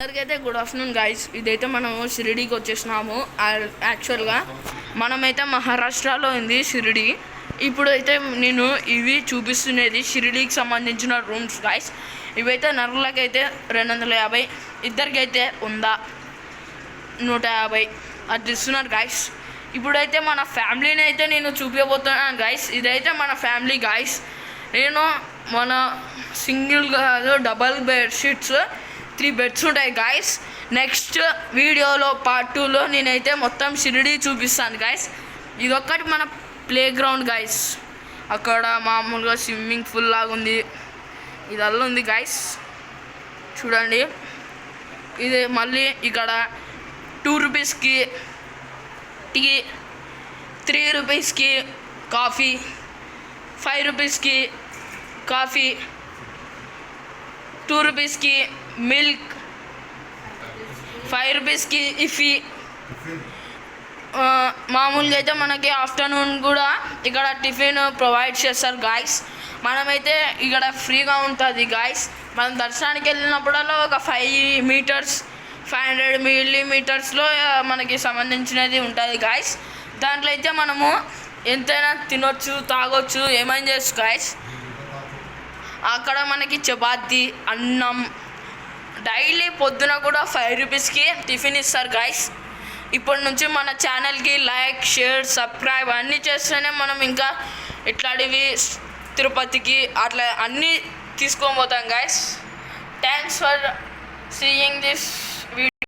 అందరికైతే good afternoon guys. ఇదైతే మనం షిరిడీకి వచ్చేసినాము. యాక్చువల్గా మనమైతే మహారాష్ట్రలో ఉంది షిరిడి. ఇప్పుడైతే నేను ఇవి చూపిస్తున్నది షిరిడీకి సంబంధించిన రూమ్స్ గైస్. ఇవైతే నరులకైతే 250, ఇద్దరికైతే 100, 150 అది ఇస్తున్నారు గైస్. ఇప్పుడైతే మన ఫ్యామిలీని అయితే నేను చూపించబోతున్నాను గైస్. ఇదైతే మన ఫ్యామిలీ గైస్. నేను మన సింగిల్ కాదు, డబల్ బెడ్షీట్స్ 3 బెడ్స్ ఉంటాయి గైస్. నెక్స్ట్ వీడియోలో పార్ట్ 2లో నేనైతే మొత్తం షిరిడీ చూపిస్తాను గైస్. ఇదొక్కటి మన ప్లే గ్రౌండ్ గైస్. అక్కడ మామూలుగా స్విమ్మింగ్ పూల్ లాగా ఉంది, ఇదల్లా ఉంది గైస్. చూడండి, ఇది మళ్ళీ ఇక్కడ 2 రూపీస్కి టీ, 3 రూపీస్కి కాఫీ, 5 రూపీస్కి కాఫీ, 2 రూపీస్కి మిల్క్, 5 రూపీస్కి ఇఫీ. మామూలుగా అయితే మనకి ఆఫ్టర్నూన్ కూడా ఇక్కడ టిఫిన్ ప్రొవైడ్ చేస్తారు గాయస్. మనమైతే ఇక్కడ ఫ్రీగా ఉంటుంది గాయస్. మనం దర్శనానికి వెళ్ళినప్పుడల్లా ఒక 500 మిల్లీమీటర్స్లో మనకి సంబంధించినది ఉంటుంది గాయస్. దాంట్లో అయితే మనము ఎంతైనా తినొచ్చు, తాగొచ్చు, ఏమైనా చేయొచ్చు గాయస్. అక్కడ మనకి చపాతీ, అన్నం డైలీ పొద్దున కూడా 5 రూపీస్కి టిఫిన్ ఇస్తారు గాయస్. ఇప్పటి నుంచి మన ఛానల్కి లైక్, షేర్, సబ్స్క్రైబ్ అన్నీ చేస్తేనే మనం ఇంకా ఇట్లాంటివి తిరుపతికి అట్లా అన్నీ తీసుకొని పోతాం guys. Thanks for seeing this.